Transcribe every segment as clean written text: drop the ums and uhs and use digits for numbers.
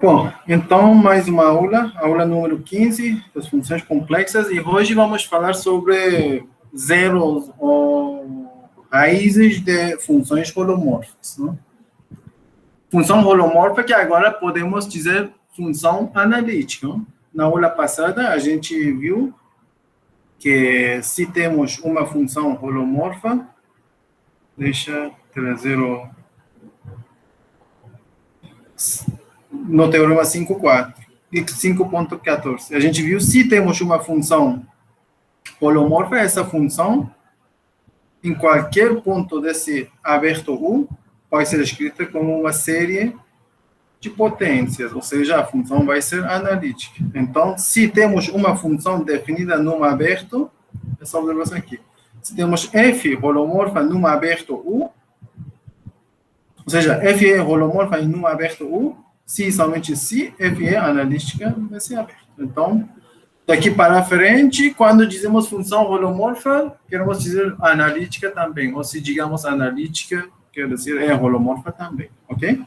Bom, então, mais uma aula número 15, das funções complexas, e hoje vamos falar sobre zeros ou raízes de funções holomorfas, né? Função holomorfa que agora podemos dizer função analítica, né? Na aula passada, a gente viu que se temos uma função holomorfa, deixa trazer no teorema 5.14. A gente viu, se temos uma função holomorfa, essa função, em qualquer ponto desse aberto U, pode ser escrita como uma série de potências, ou seja, a função vai ser analítica. Então, se temos uma função definida num aberto, essa observação aqui, se temos f holomorfa num aberto U, ou seja, f é holomorfa em num aberto U, se somente se f é analítica nesse aberto. Então, daqui para frente, quando dizemos função holomorfa, queremos dizer analítica também, ou se digamos analítica, quer dizer é holomorfa também, ok?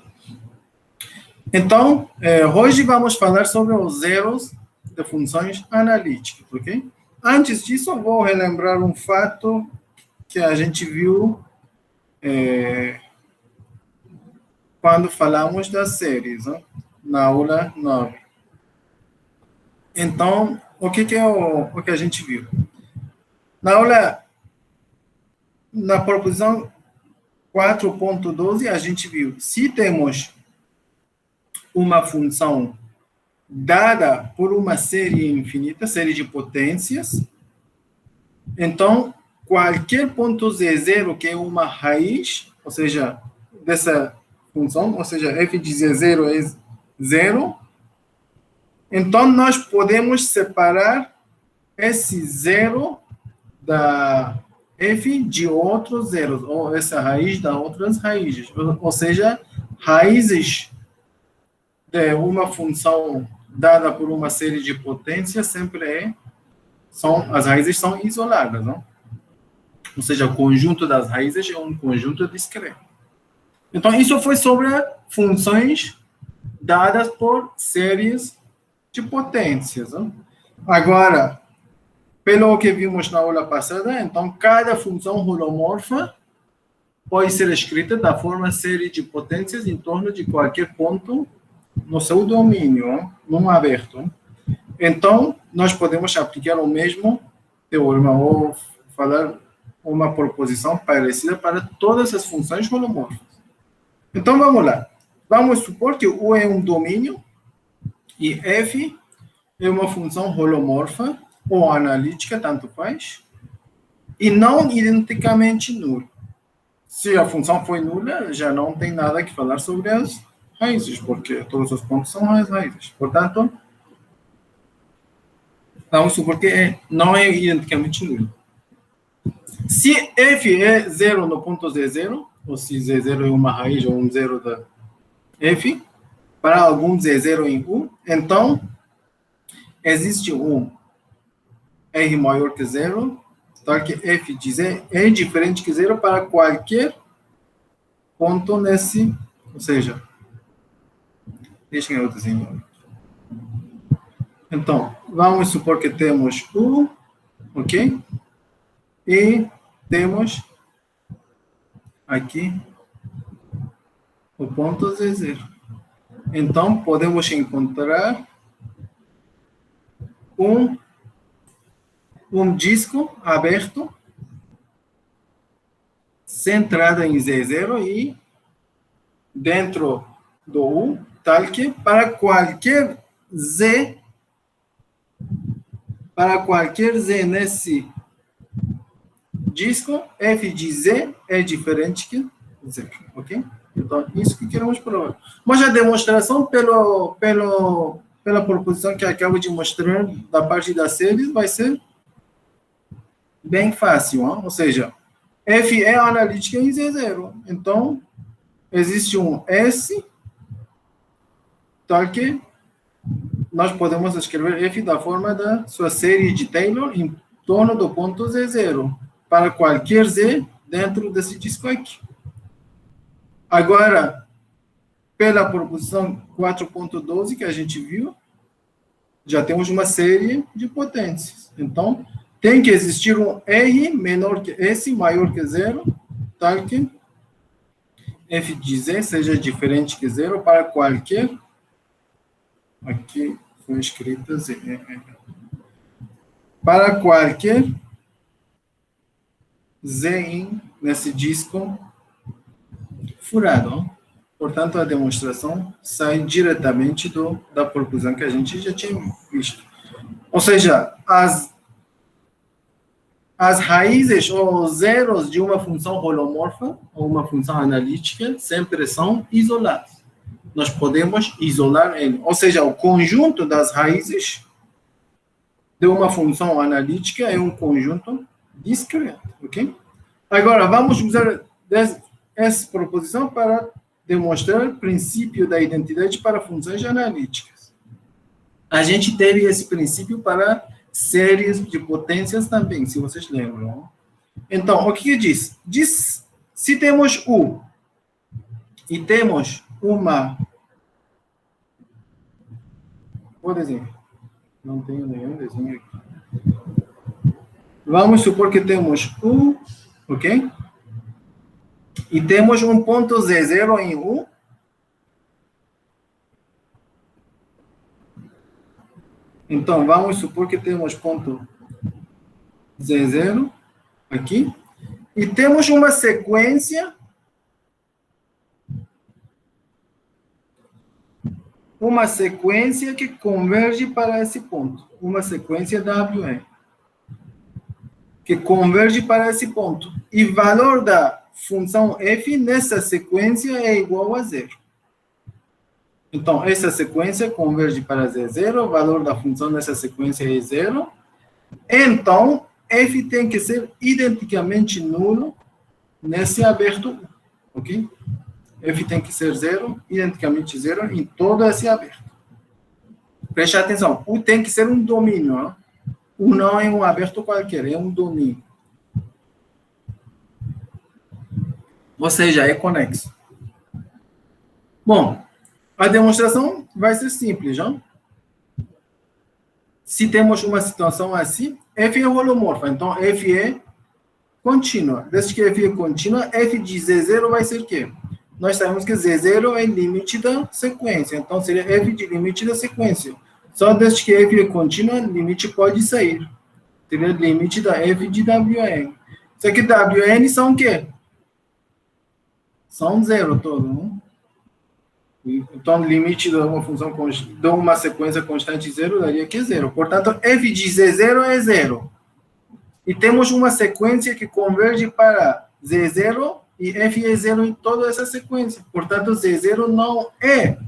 Então, hoje vamos falar sobre os zeros de funções analíticas, ok? Antes disso, eu vou relembrar um fato que a gente viu quando falamos das séries, né? Na aula 9. Então, o que é o que a gente viu? Na aula, na proposição 4.12, a gente viu, se temos uma função dada por uma série infinita, série de potências, então, qualquer ponto Z0 que é uma raiz, ou seja, dessa função, ou seja, f de Z0 é 0, então nós podemos separar esse zero da f de outros zeros, ou essa raiz da outras raízes, ou seja, raízes de uma função dada por uma série de potências sempre as raízes são isoladas, não? Ou seja, o conjunto das raízes é um conjunto discreto. Então, isso foi sobre funções dadas por séries de potências, não? Agora, pelo que vimos na aula passada, então, cada função holomorfa pode ser escrita da forma série de potências em torno de qualquer ponto no seu domínio, num aberto. Então, nós podemos aplicar o mesmo teorema ou falar uma proposição parecida para todas as funções holomorfas. Então, vamos lá. Vamos supor que U é um domínio e F é uma função holomorfa ou analítica, tanto faz, e não identicamente nula. Se a função foi nula, já não tem nada que falar sobre as raízes, porque todos os pontos são as raízes. Portanto, vamos supor que não é identicamente nulo. Se f é 0 no ponto Z0, ou se Z0 é uma raiz ou um zero da f, para algum Z0 em U, então, existe um R maior que 0, tal que f de Z é diferente que 0 para qualquer ponto nesse, ou seja, deixem eu desenhar. Então, vamos supor que temos U, ok? E temos aqui o ponto Z0. Então, podemos encontrar um disco aberto, centrado em Z0 e dentro do U, tal que para qualquer Z nesse disco, f de Z é diferente que 0, ok? Então, isso que queremos provar. Mas a demonstração pela proposição que acabo de mostrar da parte das séries vai ser bem fácil, hein? Ou seja, f é analítica em Z0. Então, existe um S, tal que nós podemos escrever f da forma da sua série de Taylor em torno do ponto Z0, para qualquer Z dentro desse disco aqui. Agora, pela proposição 4.12 que a gente viu, já temos uma série de potências. Então, tem que existir um R menor que S, maior que zero, tal que f de z seja diferente que zero para qualquer... Aqui foi escrita z. Para qualquer z nesse disco furado. Portanto, a demonstração sai diretamente da proposição que a gente já tinha visto. Ou seja, as raízes ou zeros de uma função holomorfa ou uma função analítica sempre são isoladas. Nós podemos isolar ele. Ou seja, o conjunto das raízes de uma função analítica é um conjunto discreto, ok? Agora, vamos usar essa proposição para demonstrar o princípio da identidade para funções analíticas. A gente teve esse princípio para séries de potências também, se vocês lembram. Então, o que diz? Diz, se temos U e temos uma... Por exemplo, não tenho nenhum desenho aqui. Vamos supor que temos U, ok? E temos um ponto Z0 em U. Então, vamos supor que temos ponto Z0 aqui. E temos uma sequência. Uma sequência que converge para esse ponto. Uma sequência WN. Que converge para esse ponto. E o valor da função f nessa sequência é igual a zero. Então, essa sequência converge para Z0, o valor da função nessa sequência é zero. Então, f tem que ser identicamente nulo nesse aberto, ok? F tem que ser zero, identicamente zero em todo esse aberto. Preste atenção, U tem que ser um domínio, não? U não é um aberto qualquer, é um domínio. Ou seja, é conexo. Bom, a demonstração vai ser simples, não? Se temos uma situação assim, f é holomorfa, então f é contínua. Desde que f é contínua, f de z0 vai ser o quê? Nós sabemos que z0 é limite da sequência, então seria f de limite da sequência. Só desde que f é contínua, limite pode sair. Seria limite da f de wn. Só que wn são o quê? São zero todo, não? Então, o limite de uma função de uma sequência constante zero daria que zero. Portanto, f de z0 é zero. E temos uma sequência que converge para z0 e f é zero em toda essa sequência. Portanto, z0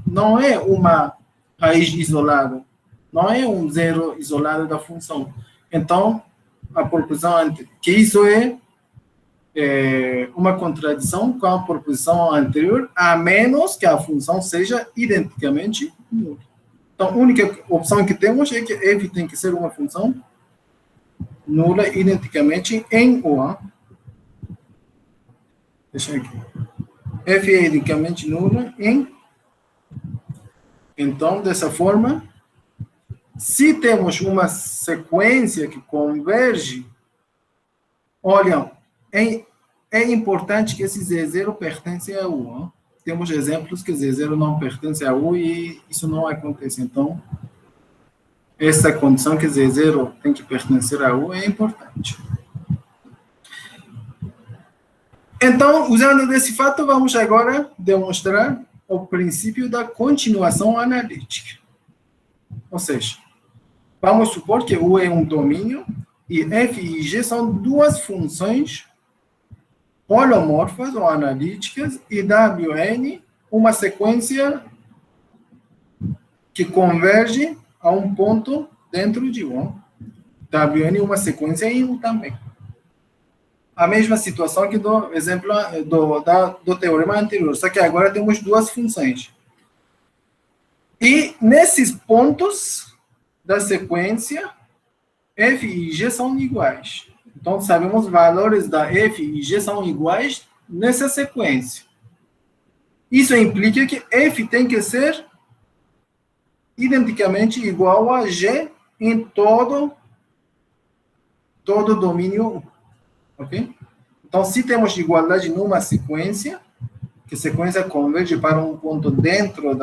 não é uma raiz isolada. Não é um zero isolado da função. Então, a proposição que isso é uma contradição com a proposição anterior, a menos que a função seja identicamente nula. Então, a única opção que temos é que f tem que ser uma função nula identicamente em U. Deixa aqui. F é identicamente nula em... Então, dessa forma, se temos uma sequência que converge, olha, é importante que esse Z0 pertence a U. Temos exemplos que Z0 não pertence a U e isso não acontece. Então, essa condição que Z0 tem que pertencer a U é importante. Então, usando desse fato, vamos agora demonstrar o princípio da continuação analítica. Ou seja, vamos supor que U é um domínio e f e g são duas funções holomorfas ou analíticas e wn uma sequência que converge a um ponto dentro de U. wn uma sequência em U também. A mesma situação que do exemplo do teorema anterior, só que agora temos duas funções. E nesses pontos da sequência, f e g são iguais. Então, sabemos valores da f e g são iguais nessa sequência. Isso implica que f tem que ser identicamente igual a g em todo domínio, ok? Então, se temos igualdade numa sequência, que a sequência converge para um ponto dentro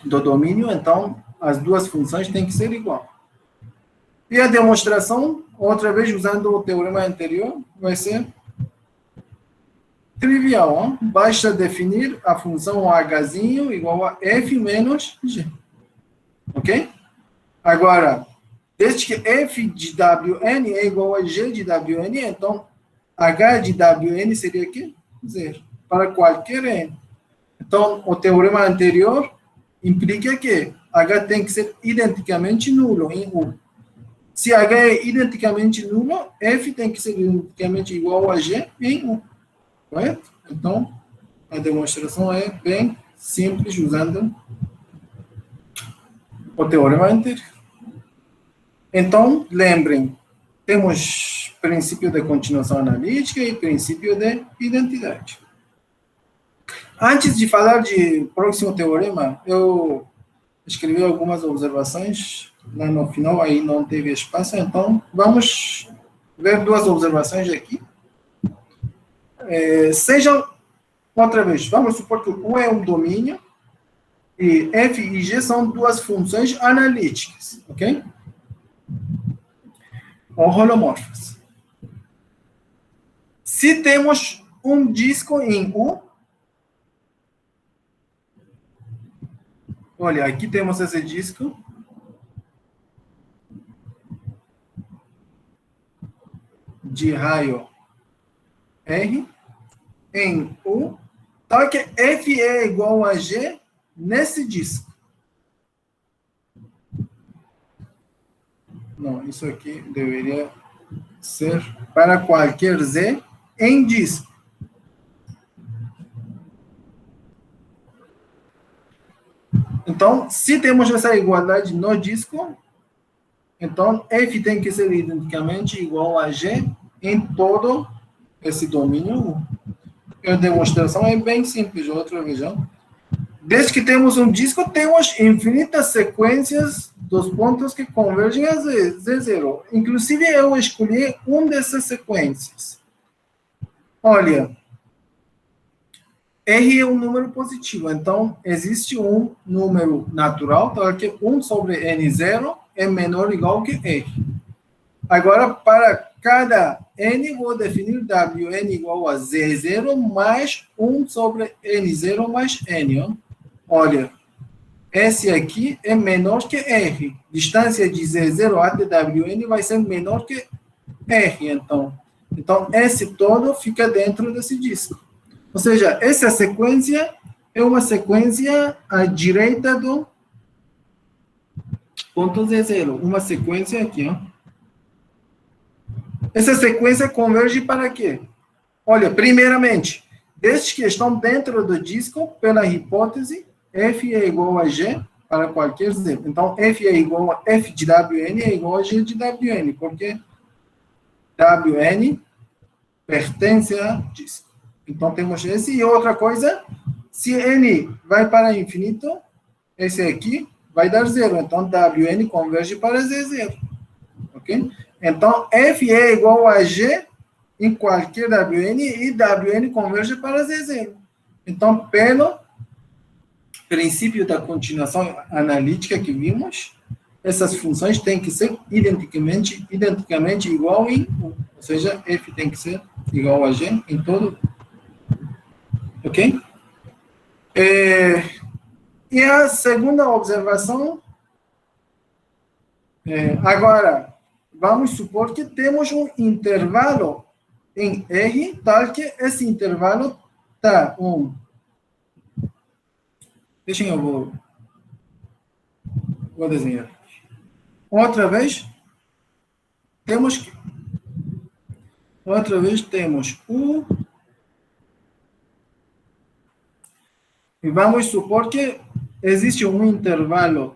do domínio, então as duas funções têm que ser igual. E a demonstração, outra vez usando o teorema anterior, vai ser trivial. Hein? Basta definir a função hzinho igual a f menos g. Ok? Agora, desde que f de wn é igual a g de wn, então h de wn seria aqui? Zero. Para qualquer n. Então, o teorema anterior implica que h tem que ser identicamente nulo em U. Se h é identicamente nulo, f tem que ser identicamente igual a g em U. Correto? Então, a demonstração é bem simples usando o teorema anterior. Então, lembrem, temos princípio de continuação analítica e princípio de identidade. Antes de falar de próximo teorema, eu escrevi algumas observações. Lá no final, aí não teve espaço, então vamos ver duas observações aqui. Sejam, outra vez, vamos supor que U é um domínio e f e g são duas funções analíticas, ok? Ou holomorfas. Se temos um disco em U, olha, aqui temos esse disco. De raio R em U, tal que F é igual a G nesse disco. Não, isso aqui deveria ser para qualquer Z em disco. Então, se temos essa igualdade no disco, então F tem que ser identicamente igual a G em todo esse domínio. A demonstração é bem simples, outra vez. Desde que temos um disco, temos infinitas sequências dos pontos que convergem a Z0. Inclusive, eu escolhi uma dessas sequências. Olha, R é um número positivo, então existe um número natural, tal que 1 sobre N0 é menor ou igual que R. Agora, para cada N, vou definir Wn igual a Z0 mais 1 sobre N0 mais N. Ó. Olha, esse aqui é menor que R. Distância de Z0 até Wn vai ser menor que R, então. Então, esse todo fica dentro desse disco. Ou seja, essa sequência é uma sequência à direita do ponto Z0. Uma sequência aqui, ó. Essa sequência converge para quê? Olha, primeiramente, desde que estão dentro do disco, pela hipótese, F é igual a G para qualquer Z. Então, F é igual a F de Wn é igual a G de Wn, porque Wn pertence a disco. Então, temos esse. E outra coisa, se N vai para infinito, esse aqui vai dar zero. Então, Wn converge para Z0. Ok? Então, F é igual a G em qualquer Wn e Wn converge para Z0. Então, pelo princípio da continuação analítica que vimos, essas funções têm que ser identicamente igual em U. Ou seja, F tem que ser igual a G em todo. Ok? E a segunda observação, agora, vamos supor que temos um intervalo em R, tal que esse intervalo está Deixem eu vou desenhar. Outra vez temos U. E vamos supor que existe um intervalo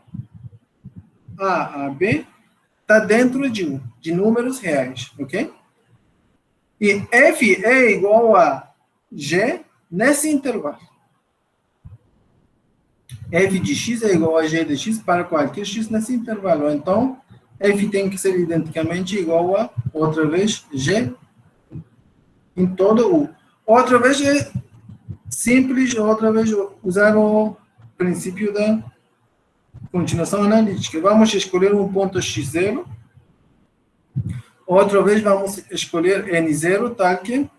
A a B, está dentro de números reais, ok? E F é igual a G nesse intervalo. F de x é igual a g de x para qualquer x nesse intervalo. Então, f tem que ser identicamente igual a, outra vez, g em todo u. Outra vez é simples, outra vez usar o princípio da continuação analítica. Vamos escolher um ponto x0. Outra vez vamos escolher n0, tal que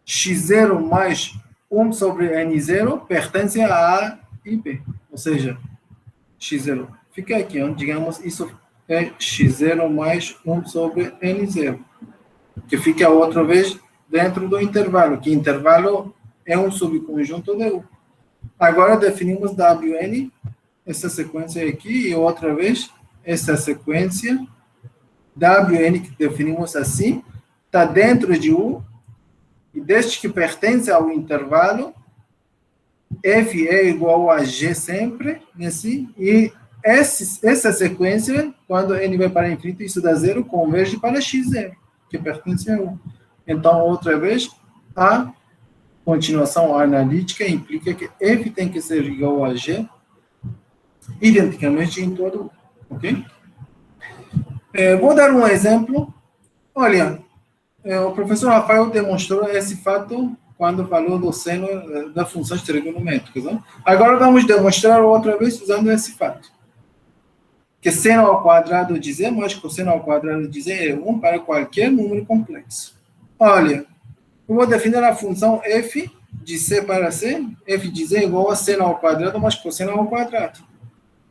x0 mais 1 sobre n0 pertence a A e B. Ou seja, x0 fica aqui, digamos, isso é x0 mais 1 sobre n0, que fica outra vez dentro do intervalo, que intervalo é um subconjunto de U. Agora definimos Wn, essa sequência aqui, e outra vez, essa sequência, Wn, que definimos assim, está dentro de U, e desde que pertence ao intervalo, f é igual a g sempre, nesse, e essa sequência, quando n vai para infinito, isso dá zero, converge para x0, que pertence a U. Então, outra vez, a continuação analítica implica que f tem que ser igual a g, identicamente em todo U, ok? Vou dar um exemplo. Olha, o professor Rafael demonstrou esse fato quando falou do seno das funções trigonométricas. Não? Agora vamos demonstrar outra vez usando esse fato. Que seno ao quadrado de z mais cosseno ao quadrado de z é 1 para qualquer número complexo. Olha, eu vou definir a função f de c para c. F de z é igual a seno ao quadrado mais cosseno ao quadrado.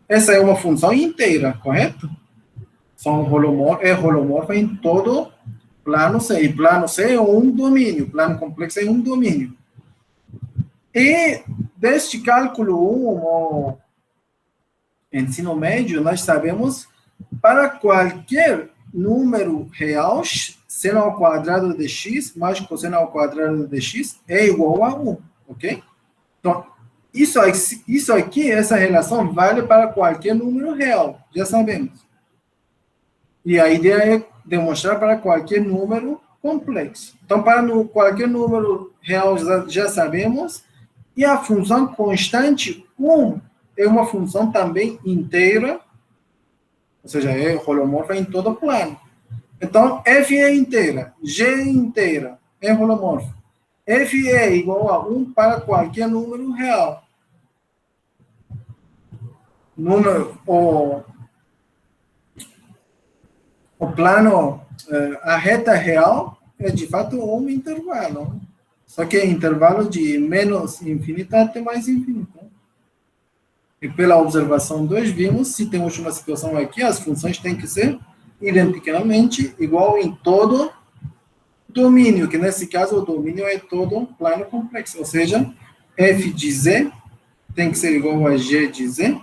Essa é uma função inteira, correto? É holomorfa em todo plano C. E plano C é um domínio. Plano complexo é um domínio. E deste cálculo 1, no ensino médio, nós sabemos para qualquer número real, seno ao quadrado de x mais cosseno ao quadrado de x é igual a 1. Ok? Então, isso aqui, essa relação vale para qualquer número real. Já sabemos. E a ideia é demonstrar para qualquer número complexo. Então, para qualquer número real já sabemos. E a função constante 1 é uma função também inteira, ou seja, é holomorfa em todo plano. Então, f é inteira, g é inteira, é holomorfa. F é igual a 1 para qualquer número real. O plano, a reta real é de fato um intervalo. Só que é intervalo de menos infinito até mais infinito. E pela observação 2, vimos, se temos uma situação aqui, as funções têm que ser identicamente igual em todo domínio, que nesse caso o domínio é todo um plano complexo. Ou seja, f de z tem que ser igual a g de z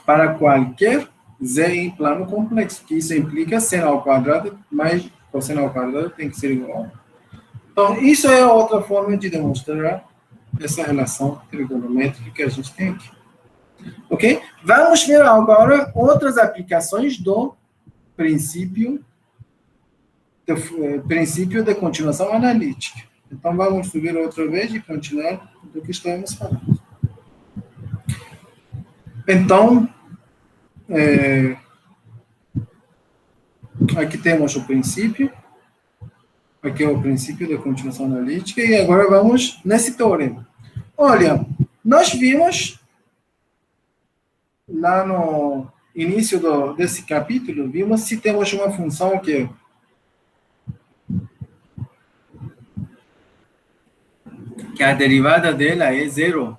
para qualquer z em plano complexo, que isso implica seno ao quadrado mais cosseno ao quadrado tem que ser igual. Então, isso é outra forma de demonstrar essa relação trigonométrica que a gente tem aqui. Ok? Vamos ver agora outras aplicações do princípio de continuação analítica. Então, vamos subir outra vez e continuar do que estamos falando. Então, aqui temos o princípio. Aqui é o princípio da continuação analítica. E agora vamos nesse teorema. Olha, nós vimos lá no início desse capítulo, vimos se temos uma função que a derivada dela é zero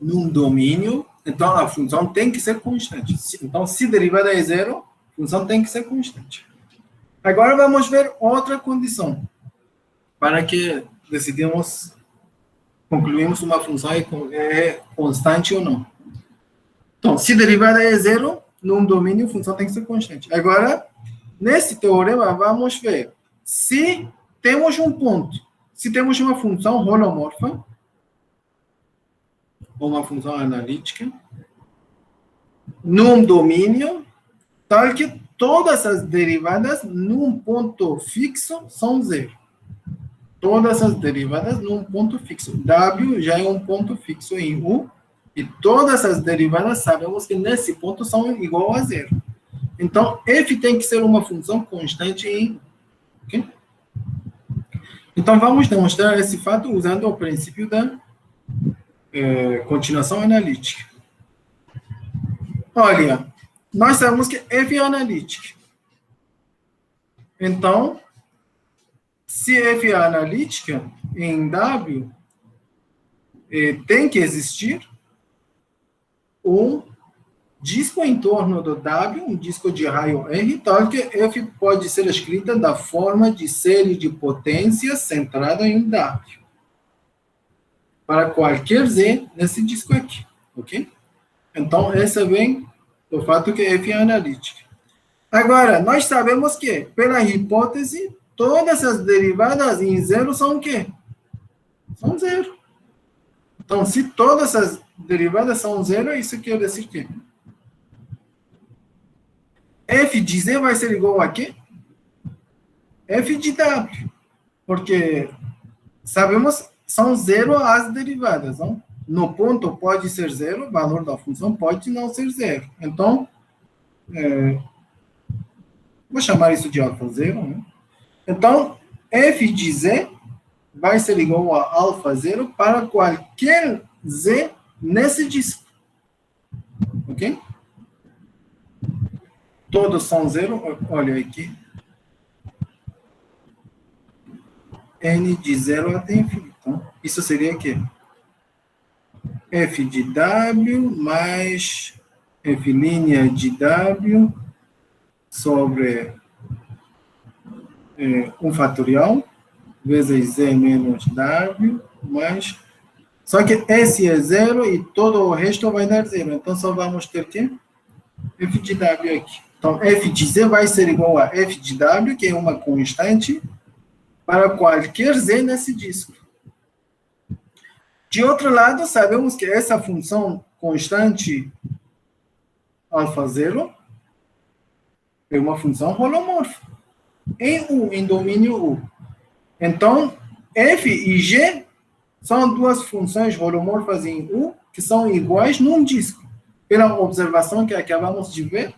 num domínio, então a função tem que ser constante. Então, se a derivada é zero, a função tem que ser constante. Agora vamos ver outra condição para que concluímos uma função é constante ou não. Então, se a derivada é zero, num domínio, a função tem que ser constante. Agora, nesse teorema, vamos ver se temos um ponto, se temos uma função holomorfa, ou uma função analítica, num domínio, tal que todas as derivadas num ponto fixo são zero. todas as derivadas num ponto fixo. W já é um ponto fixo em U, e todas as derivadas sabemos que nesse ponto são igual a zero. Então, f tem que ser uma função constante em U. Okay? Então, vamos demonstrar esse fato usando o princípio da continuação analítica. Olha, nós sabemos que f é analítica. Então, se f é analítica em W, tem que existir um disco em torno do W, um disco de raio R, tal que f pode ser escrita da forma de série de potências centrada em W. Para qualquer Z nesse disco aqui, ok? Então, essa vem do fato que f é analítica. Agora, nós sabemos que, pela hipótese, todas as derivadas em zero são o quê? São zero. Então, se todas as derivadas são zero, isso quer dizer que f de z vai ser igual a quê? F de w. Porque sabemos são zero as derivadas, não? No ponto pode ser zero, o valor da função pode não ser zero. Então, vou chamar isso de alfa zero, né? Então, f de z vai ser igual a alfa zero para qualquer z nesse disco. Ok? Todos são zero, olha aqui. N de zero até infinito. Então, isso seria o quê? F de W mais F' de W sobre 1 fatorial vezes Z menos W mais... Só que esse é zero e todo o resto vai dar zero. Então, só vamos ter que F de W aqui. Então, F de Z vai ser igual a F de W, que é uma constante, para qualquer Z nesse disco. De outro lado, sabemos que essa função constante alfa zero é uma função holomorfa em U, em domínio U. Então, f e g são duas funções holomorfas em U que são iguais num disco. Pela observação que acabamos de ver,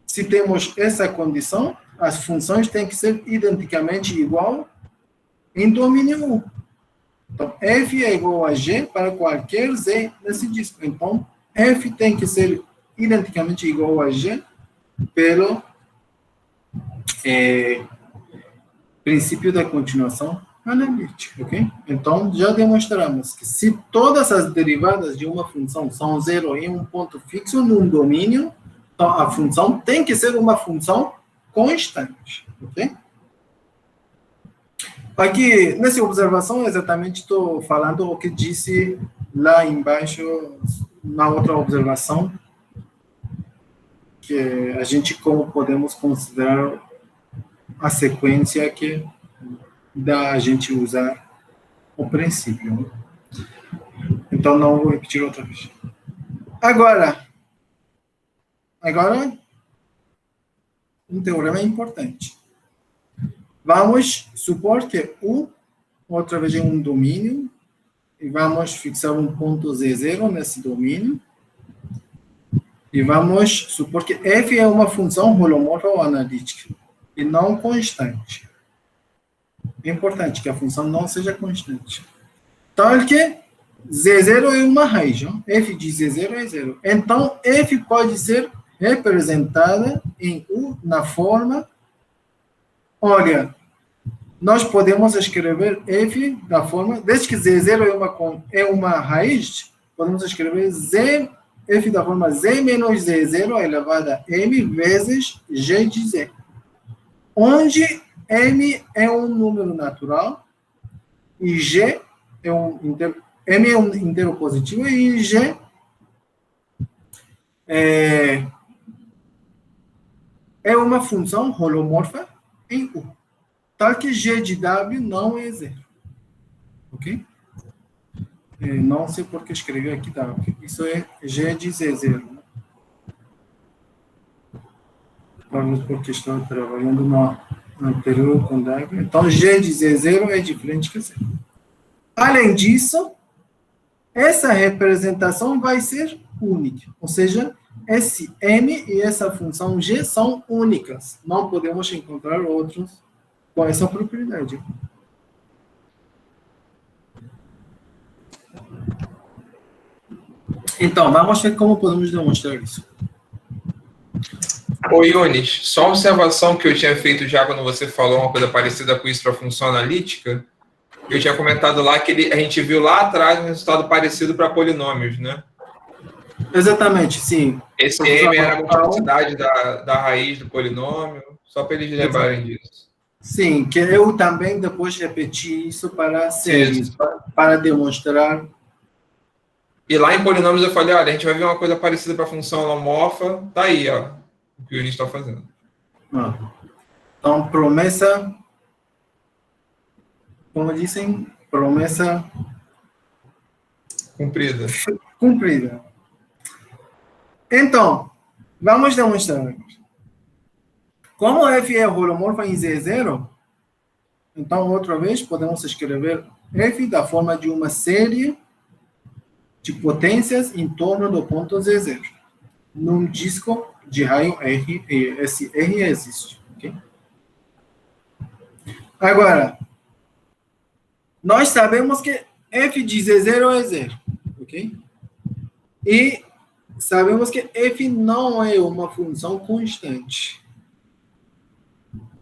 se temos essa condição, as funções têm que ser identicamente igual em domínio U. Então, f é igual a g para qualquer z nesse disco. Então, f tem que ser identicamente igual a g pelo princípio da continuação analítica, ok? Então, já demonstramos que se todas as derivadas de uma função são zero em um ponto fixo num domínio, então a função tem que ser uma função constante, ok? Aqui, nessa observação, exatamente estou falando o que disse lá embaixo, na outra observação, que a gente como podemos considerar a sequência que dá a gente usar o princípio. Então, não vou repetir outra vez. Agora, um teorema importante. Vamos supor que U, outra vez, é um domínio, e vamos fixar um ponto Z0 nesse domínio, e vamos supor que f é uma função holomorfa ou analítica, e não constante. É importante que a função não seja constante. Tal que Z0 é uma raiz, não? F de Z0 é zero. Então, f pode ser representada em U na forma... Olha, nós podemos escrever f da forma... Desde que Z0 é uma raiz, podemos escrever f da forma z menos Z0 elevado a m vezes g de z. Onde m é um número natural e g é m é um inteiro positivo e g é uma função holomorfa em U. Tal que g de w não é zero. Ok? Não sei por que escrevi aqui w. Isso é g de z0. Talvez porque estou trabalhando Anterior com W. Então, G de Z0 é diferente que zero. Além disso, essa representação vai ser única. Ou seja, esse M e essa função G são únicas. Não podemos encontrar outros com essa propriedade. Então, vamos ver como podemos demonstrar isso. Ô, Yunis, só uma observação que eu tinha feito já quando você falou uma coisa parecida com isso para a função analítica. Eu tinha comentado lá que a gente viu lá atrás um resultado parecido para polinômios, né? Exatamente, sim. Esse M era a multiplicidade da raiz do polinômio, só para eles lembrarem disso. Sim, que eu também depois repeti isso para séries, para demonstrar. E lá em polinômios eu falei, olha, a gente vai ver uma coisa parecida para a função holomorfa, tá aí, ó, o que o Yunis está fazendo. Então, promessa, como dizem, promessa cumprida. Cumprida. Então, vamos demonstrar. Como f é holomorfa em Z0, então, outra vez, podemos escrever f da forma de uma série de potências em torno do ponto Z0. Num disco de raio R, e esse R existe. Okay? Agora, nós sabemos que f de Z0 é zero. Ok? E sabemos que f não é uma função constante.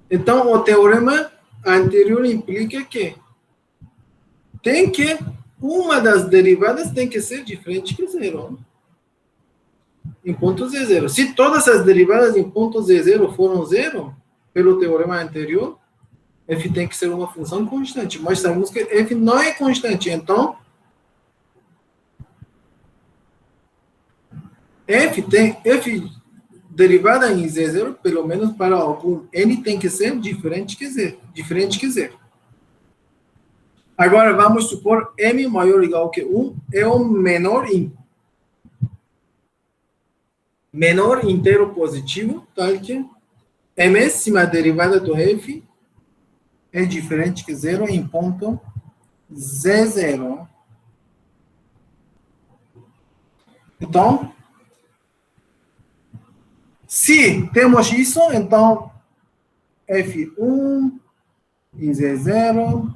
Então, o teorema anterior implica que uma das derivadas tem que ser diferente que zero. Em ponto Z0. Se todas as derivadas em ponto Z0 foram zero, pelo teorema anterior, f tem que ser uma função constante. Mas sabemos que f não é constante. Então, f derivada em Z0, pelo menos para algum n, tem que ser diferente que zero. Agora, vamos supor m maior ou igual que 1 é o menor inteiro positivo, tal que a enésima derivada do f é diferente que zero em ponto Z0. Então, se temos isso, então f1 em Z0,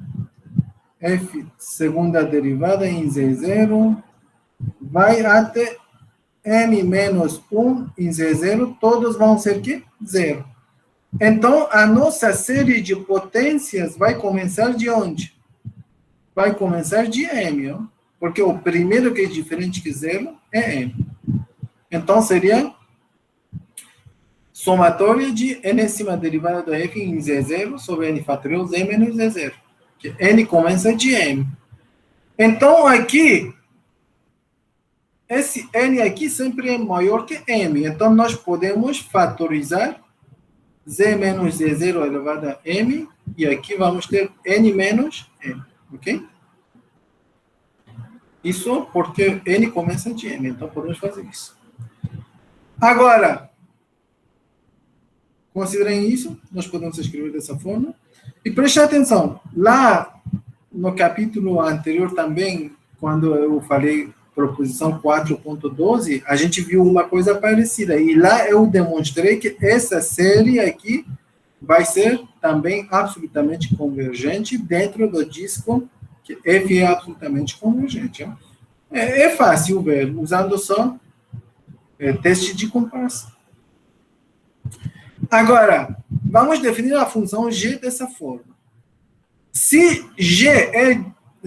f segunda derivada em Z0, vai até m menos 1 em Z0, todos vão ser que? Zero. Então, a nossa série de potências vai começar de onde? Vai começar de m, ó, porque o primeiro que é diferente que zero é m. Então, seria somatória de enésima derivada do f em Z0 sobre n fatorial z menos Z0. Que n começa de m. Então, aqui, esse n aqui sempre é maior que m. Então, nós podemos fatorizar z menos Z0 elevado a m, e aqui vamos ter n menos m, ok? Isso porque n começa de m, então podemos fazer isso. Agora, considerem isso, nós podemos escrever dessa forma. E preste atenção, lá no capítulo anterior também, quando eu falei proposição 4.12, a gente viu uma coisa parecida. E lá eu demonstrei que essa série aqui vai ser também absolutamente convergente dentro do disco, que f é absolutamente convergente. É fácil ver, usando só teste de comparação. Agora, vamos definir a função g dessa forma. Se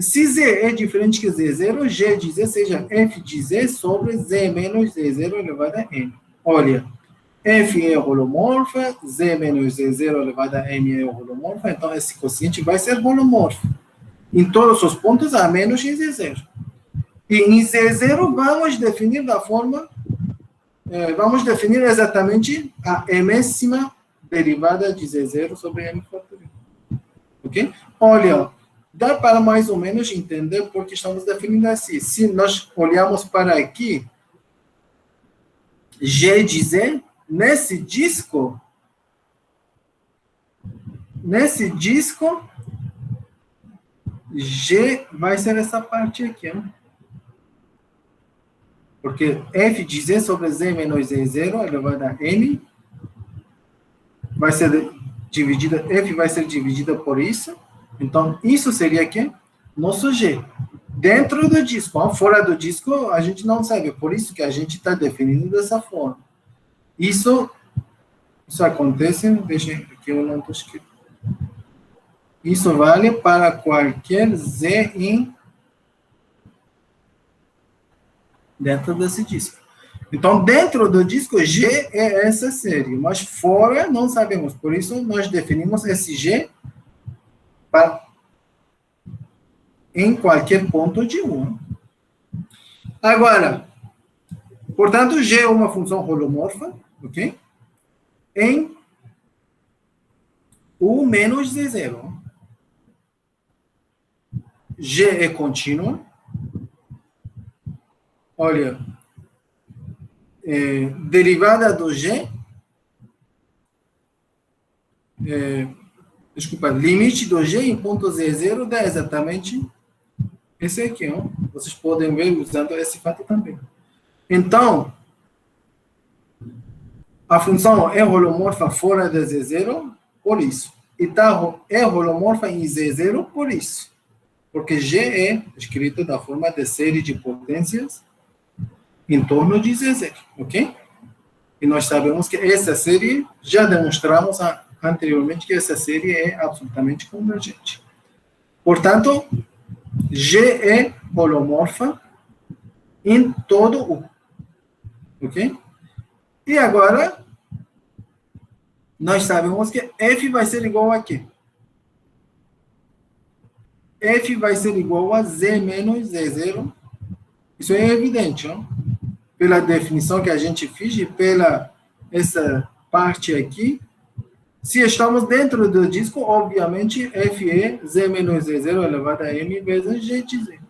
z é diferente que z0, g de z seja f de z sobre z menos z0 elevado a n. Olha, f é holomorfa, z menos z0 elevado a n é holomorfa, então esse quociente vai ser holomorfo. Em todos os pontos, a menos em z0. E em z0 vamos definir da forma, vamos definir exatamente a enésima derivada de z0 sobre n fatorial. Ok? Olha, dá para mais ou menos entender porque estamos definindo assim. Se nós olharmos para aqui, g de z, nesse disco, nesse disco, G vai ser essa parte aqui, ó. Porque f de z sobre z menos z0 elevado a m vai ser dividida, f vai ser dividida por isso. Então, isso seria aqui nosso G. Dentro do disco, ó, fora do disco, a gente não sabe. Por isso que a gente está definindo dessa forma. Isso acontece, deixa aqui, eu não estou escrito. Isso vale para qualquer z dentro desse disco. Então, dentro do disco, G é essa série, mas fora não sabemos. Por isso, nós definimos esse G em qualquer ponto de 1. Agora, portanto, G é uma função holomorfa, ok? Em U menos Z0. G é contínua. Olha, derivada do G, desculpa, limite do G em ponto Z0 dá exatamente esse aqui, ó. Vocês podem ver usando esse fato também. Então, a função é holomorfa fora de Z0 por isso. E é holomorfa em Z0 por isso. Porque G é escrito da forma de série de potências em torno de Z0, ok? E nós sabemos que essa série, já demonstramos anteriormente que essa série é absolutamente convergente. Portanto, G é holomorfa em todo U, ok? E agora, nós sabemos que F vai ser igual a quê? F vai ser igual a Z menos Z0. Isso é evidente, não? Pela definição que a gente fez e pela essa parte aqui. Se estamos dentro do disco, obviamente, F é Z menos Z0 elevado a M vezes G de Z.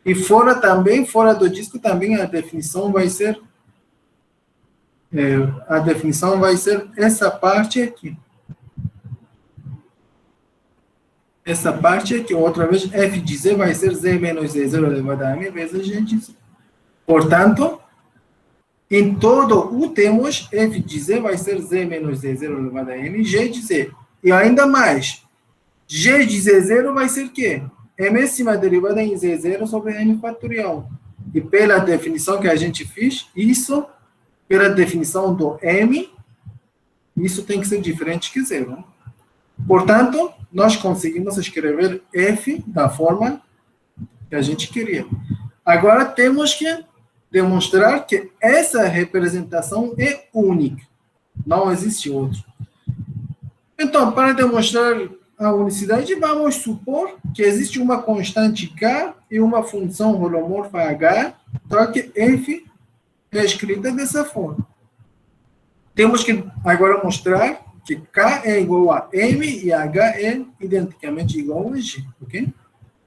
E fora do disco também a definição vai ser essa parte aqui. Essa parte aqui, outra vez, F de Z vai ser Z menos Z0 elevado a M vezes G de Z. Portanto, em todo U temos F de Z vai ser Z menos Z0 elevado a M, G de Z. E ainda mais, G de Z0 vai ser o quê? Mésima derivada em Z0 sobre M fatorial. E pela definição que a gente fez, isso, pela definição do M, isso tem que ser diferente que zero. Portanto, nós conseguimos escrever F da forma que a gente queria. Agora, temos que demonstrar que essa representação é única. Não existe outra. Então, para demonstrar a unicidade, vamos supor que existe uma constante K e uma função holomorfa H, só que F é escrita dessa forma. Temos que agora mostrar que K é igual a M e H é identicamente igual a G, ok?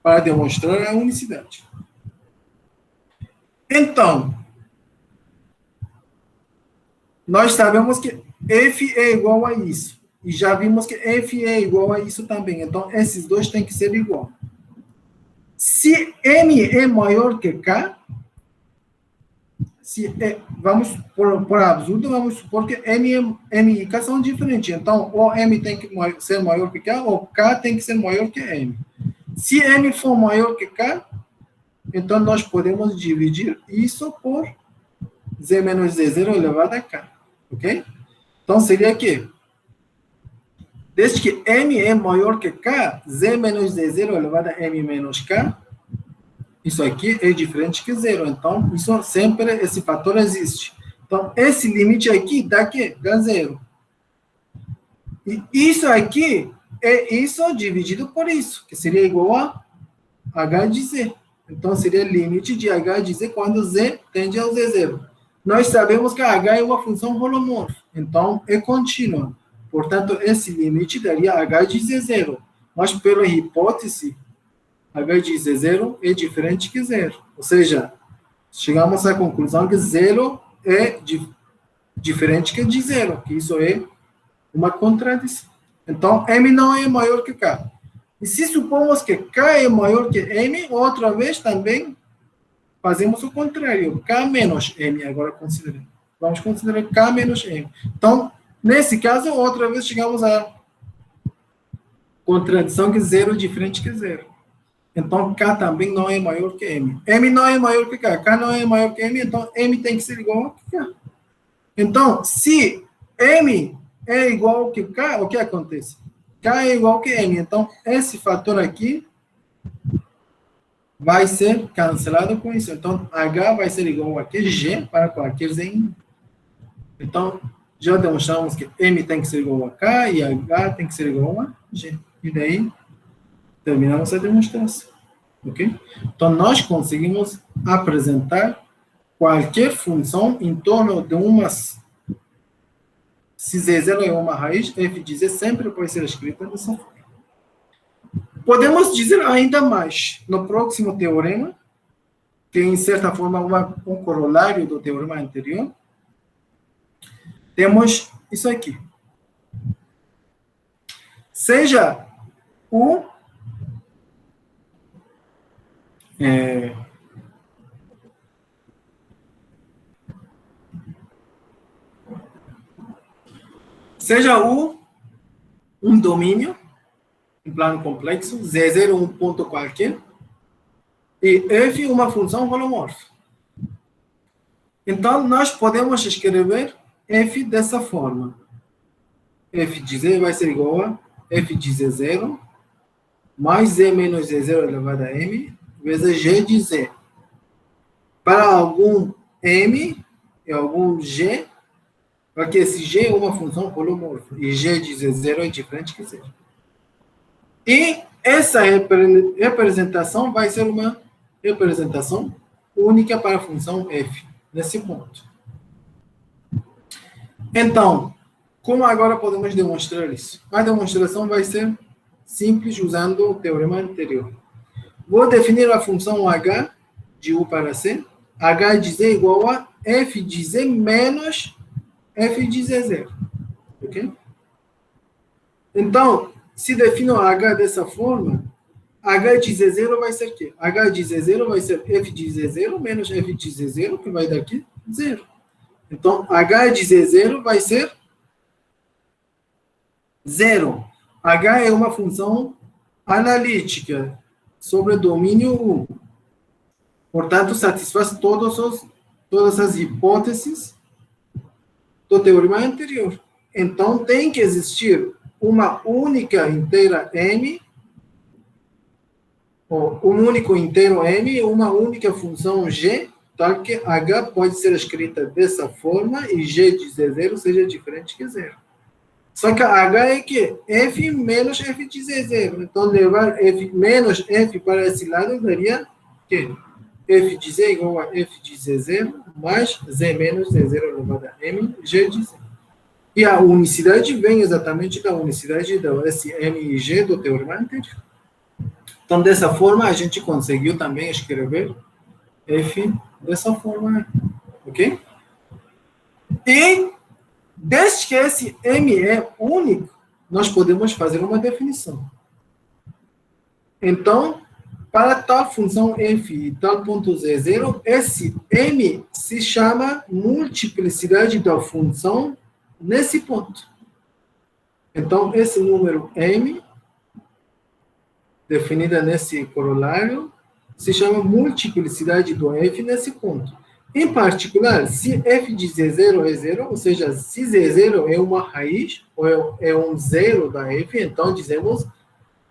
Para demonstrar a unicidade. Então, nós sabemos que F é igual a isso. E já vimos que F é igual a isso também. Então, esses dois têm que ser igual. Se M é maior que K, vamos, por absurdo, vamos supor que M e K são diferentes. Então, ou M tem que ser maior que K, ou K tem que ser maior que M. Se M for maior que K, então nós podemos dividir isso por Z menos Z0 elevado a K. Ok? Então, seria que, desde que M é maior que K, Z menos Z0 elevado a M menos K, isso aqui é diferente que zero. Então, isso sempre, esse fator existe. Então, esse limite aqui dá quê? Dá zero. E isso aqui é isso dividido por isso, que seria igual a H de Z. Então, seria limite de H de Z quando Z tende ao Z0. Nós sabemos que H é uma função holomorfa, então é contínua. Portanto, esse limite daria H de Z0. Mas, pela hipótese, H de Z0 é diferente que zero. Ou seja, chegamos à conclusão que zero é diferente que de zero, que isso é uma contradição. Então, M não é maior que K. E se supomos que K é maior que M, outra vez também fazemos o contrário. K menos M, agora consideramos. Vamos considerar K menos M. Então, nesse caso, outra vez chegamos à contradição que zero é diferente que zero. Então, K também não é maior que M. M não é maior que K. K não é maior que M, então M tem que ser igual a K. Então, se M é igual que K, o que acontece? K é igual que M. Então, esse fator aqui vai ser cancelado com isso. Então, H vai ser igual a G para qualquer Z. Então, já demonstramos que M tem que ser igual a K e H tem que ser igual a G. E daí, terminamos a demonstração. Ok? Então, nós conseguimos apresentar qualquer função em torno de umas... Se Z0 é uma raiz, f de Z sempre pode ser escrita dessa forma. Podemos dizer ainda mais no próximo teorema, que em certa forma um corolário do teorema anterior. Temos isso aqui. Seja o um domínio em plano complexo, Z0 um ponto qualquer, e f uma função holomorfa. Então, nós podemos escrever f dessa forma. F de Z vai ser igual a f de Z0 mais Z menos Z0 elevado a M vezes G de Z. Para algum M e algum G, porque esse G é uma função holomorfa e G de Z0 é diferente que Z. E essa representação vai ser uma representação única para a função f, nesse ponto. Então, como agora podemos demonstrar isso? A demonstração vai ser simples usando o teorema anterior. Vou definir a função h de U para C, h de Z igual a f de Z menos f de Z0. Ok? Então, se defino h dessa forma, h de Z0 vai ser o quê? H de Z0 vai ser f de Z0 menos f de Z0, que vai dar aqui 0. Então, h de Z0 vai ser 0. H é uma função analítica sobre domínio U. Portanto, satisfaz todas as hipóteses do teorema anterior. Então, tem que existir uma única inteira M, ou um único inteiro M e uma única função G, tal que H pode ser escrita dessa forma e G de Z0 seja diferente que 0. Só que H é que F menos F de Z0. Então, levar F menos F para esse lado daria que F de Z igual a F de Z0 mais Z menos Z0 elevado a M, G de Z. E a unicidade vem exatamente da unicidade da SM e G do teorema anterior. Então, dessa forma, a gente conseguiu também escrever F dessa forma, ok? E, desde que esse M é único, nós podemos fazer uma definição. Então, para tal função f e tal ponto Z0, esse M se chama multiplicidade da função nesse ponto. Então, esse número M, definida nesse corolário, se chama multiplicidade do f nesse ponto. Em particular, se f de Z0 é 0, ou seja, se Z0 é uma raiz, ou é um zero da f, então dizemos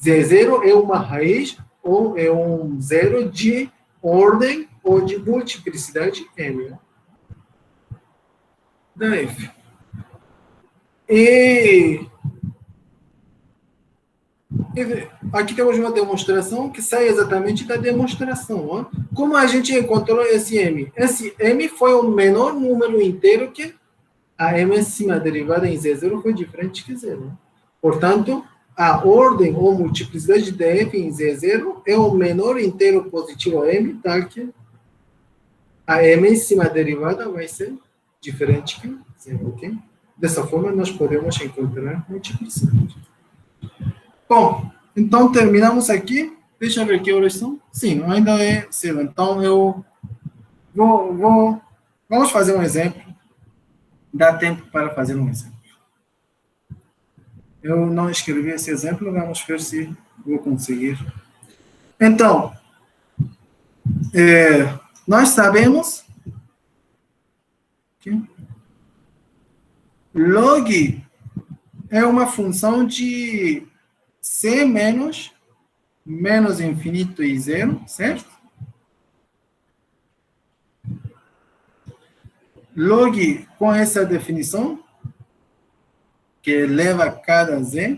Z0 é uma raiz, ou é um zero de ordem, ou de multiplicidade M da f. E aqui temos uma demonstração que sai exatamente da demonstração. Ó. Como a gente encontrou esse M? Esse M foi o menor número inteiro que a M' derivada em Z0 foi diferente que 0. Portanto, a ordem ou multiplicidade de f em Z0 é o menor inteiro positivo a M, tal que a M' derivada vai ser diferente que 0, ok? Dessa forma, nós podemos encontrar multiplicidade. Bom, então terminamos aqui. Deixa eu ver que horas são. Sim, ainda é cedo. Então eu vamos fazer um exemplo. Dá tempo para fazer um exemplo. Eu não escrevi esse exemplo, vamos ver se vou conseguir. Então, nós sabemos que log é uma função de c menos infinito e zero, certo? Log com essa definição, que eleva cada z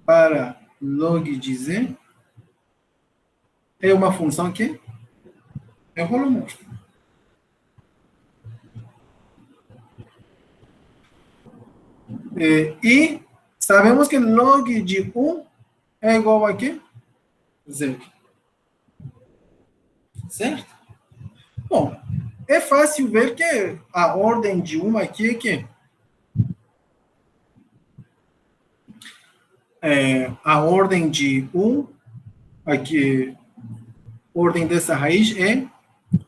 para log de z, é uma função que é holomórfica. E sabemos que log de 1 é igual a quê? Zero. Certo? Bom, é fácil ver que a ordem de 1 aqui é que a ordem de 1, aqui, ordem dessa raiz é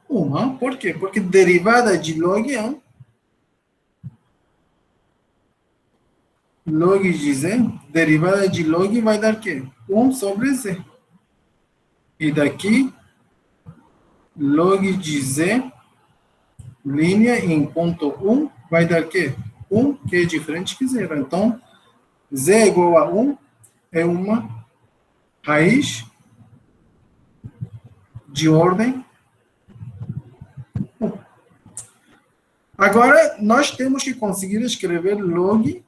1. Por quê? Porque derivada de log é 1. Log de z, derivada de log vai dar o quê? 1 sobre z. E daqui, log de z, linha em ponto 1, vai dar o quê? 1, que é diferente que 0. Então, z é igual a 1, é uma raiz de ordem 1. Agora, nós temos que conseguir escrever log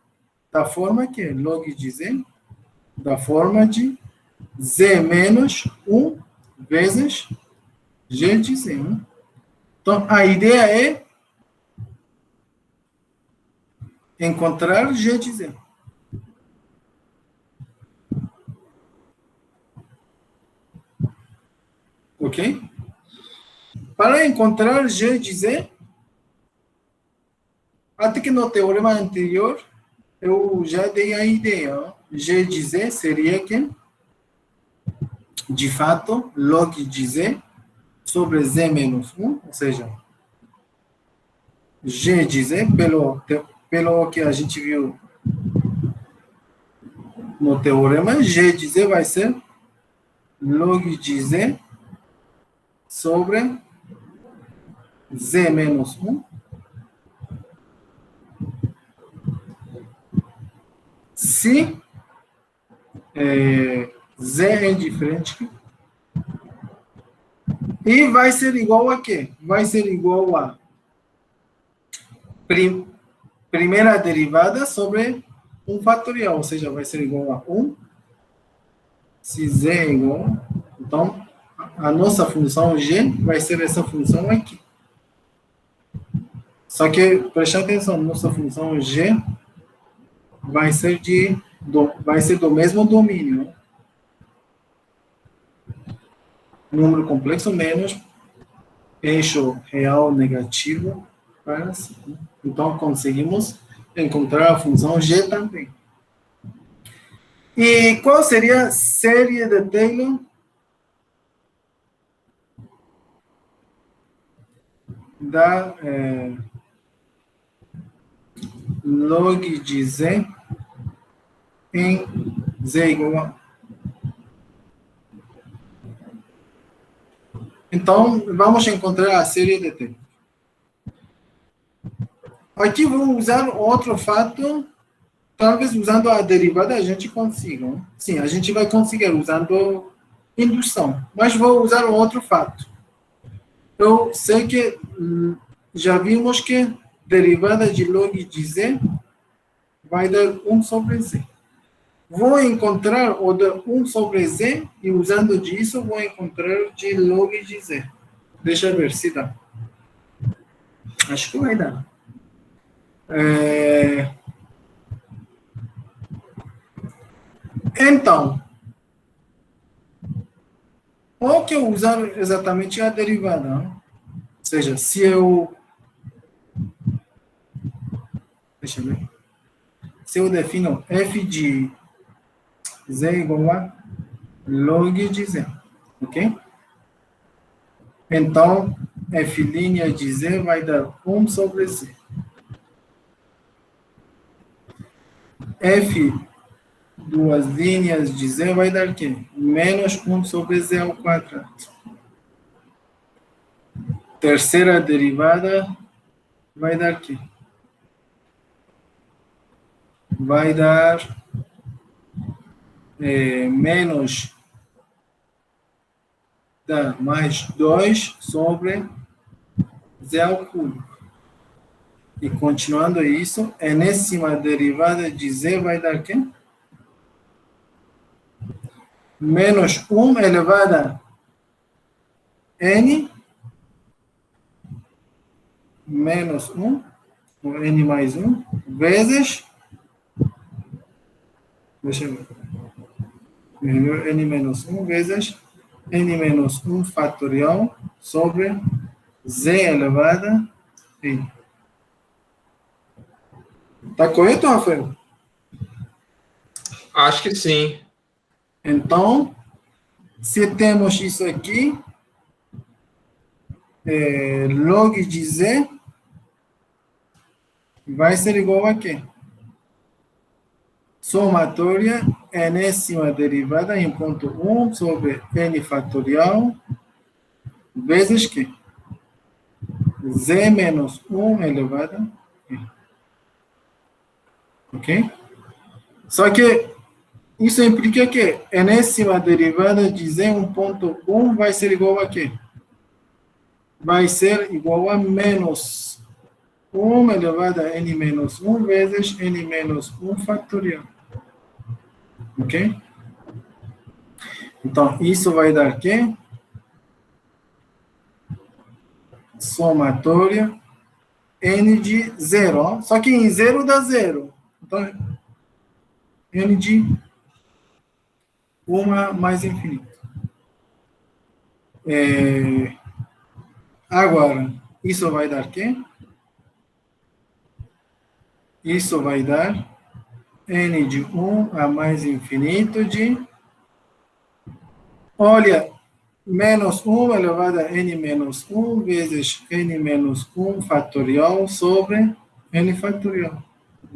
da forma que é log de z, da forma de z menos 1 vezes g de z. Então, a ideia é encontrar g de z. Ok? Para encontrar g de z, até que no teorema anterior, eu já dei a ideia. G de z seria que, de fato, log de z sobre z menos 1, ou seja, g de z, pelo que a gente viu no teorema, g de z vai ser log de z sobre z menos 1, se z é diferente, e vai ser igual a quê? Vai ser igual a primeira derivada sobre 1 fatorial, ou seja, vai ser igual a 1, se z é igual, então, a nossa função g vai ser essa função aqui. Só que, preste atenção, nossa função g vai ser do mesmo domínio. Número complexo menos eixo real negativo para cima. Então, conseguimos encontrar a função g também. E qual seria a série de Taylor? Da log de z em z igual a... Então, vamos encontrar a série de Taylor. Aqui vou usar outro fato, talvez usando a derivada a gente consiga. Sim, a gente vai conseguir usando indução, mas vou usar outro fato. Eu sei que já vimos que derivada de log de z vai dar 1 sobre z. Vou encontrar o de 1 sobre z e usando disso vou encontrar de log de z. Deixa eu ver se dá. Acho que vai dar. Então, o que eu usar exatamente é a derivada. Não? Ou seja, se eu... Deixa eu ver. se eu defino f de z igual a log de z, ok? Então, f' de z vai dar 1 sobre z. F duas linhas de z vai dar o quê? Menos 1 sobre z ao quadrado. Terceira derivada vai dar o quê? Vai dar menos mais 2 sobre z ao cubo. E continuando isso, a enésima derivada de z vai dar o quê? Menos 1 elevado a n menos 1, ou n mais 1, vezes, deixa eu ver, melhor, n menos 1 vezes n menos 1 fatorial sobre z elevado a n. Tá correto, Rafael? Acho que sim. Então, se temos isso aqui, log de z vai ser igual a quê? Somatória enésima derivada em ponto 1 sobre n fatorial vezes quê? Z menos 1 elevado a n. Ok? Só que isso implica que enésima derivada de z 1.1 vai ser igual a quê? Vai ser igual a menos 1 elevado a n menos 1 vezes n menos 1 fatorial. Ok? Então, isso vai dar quê? Somatória n de 0. Só que em 0 dá 0. Então, n de 1 mais infinito. Agora, isso vai dar quê? Isso vai dar n de 1 a mais infinito de... Olha, menos 1 elevado a n menos 1 vezes n menos 1 fatorial sobre n fatorial.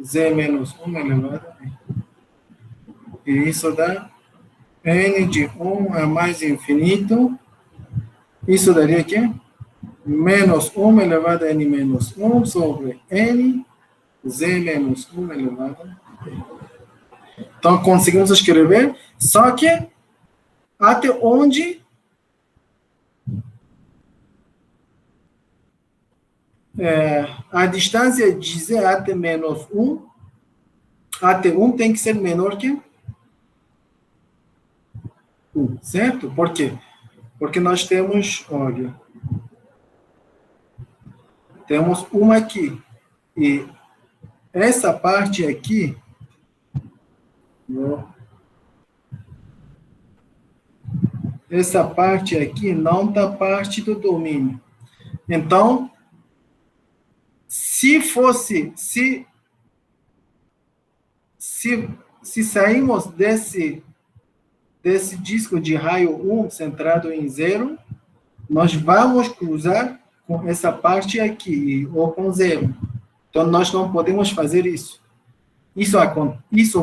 Z menos 1 elevado a n. E isso dá n de 1 a mais infinito. Isso daria quê? Menos 1 elevado a n menos 1 sobre n, z menos 1 elevado a n. Então, conseguimos escrever, só que até onde a distância de z até menos 1, até 1 tem que ser menor que 1, certo? Por quê? Porque nós temos, olha, temos uma aqui, e essa parte aqui, essa parte aqui não está parte do domínio. Então, se sairmos desse disco de raio 1 centrado em 0, nós vamos cruzar com essa parte aqui, ou com 0. Então, nós não podemos fazer isso. Isso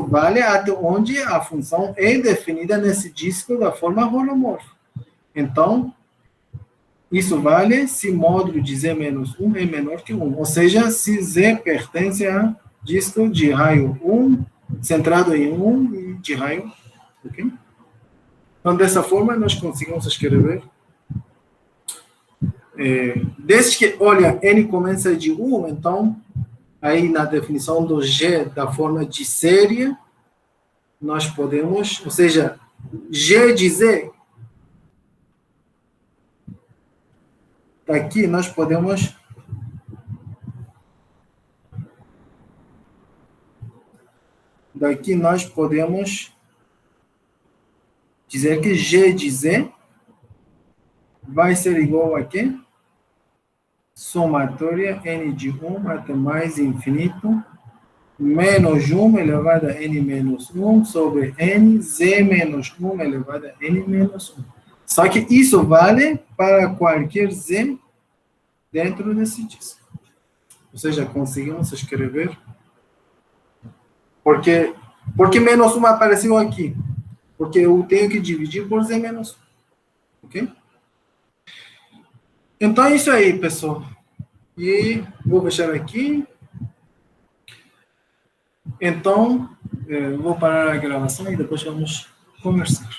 vale até onde a função é definida nesse disco da forma holomorfa. Então, isso vale se módulo de z menos 1 é menor que 1. Ou seja, se z pertence a disco de raio 1, centrado em 1 e de raio. Ok? Então, dessa forma, nós conseguimos escrever. Desde que, olha, n começa de 1, então, aí na definição do G da forma de série, nós podemos, ou seja, G de Z, aqui nós podemos dizer que G de Z vai ser igual a quê? Somatória n de 1 até mais infinito menos 1 elevado a n menos 1 sobre n z menos 1 elevado a n menos 1. Só que isso vale para qualquer z dentro desse disco. Ou seja, conseguimos escrever. Porque menos 1 apareceu aqui? Porque eu tenho que dividir por z menos 1. Ok? Então é isso aí, pessoal. E vou fechar aqui. Então, vou parar a gravação e depois vamos conversar.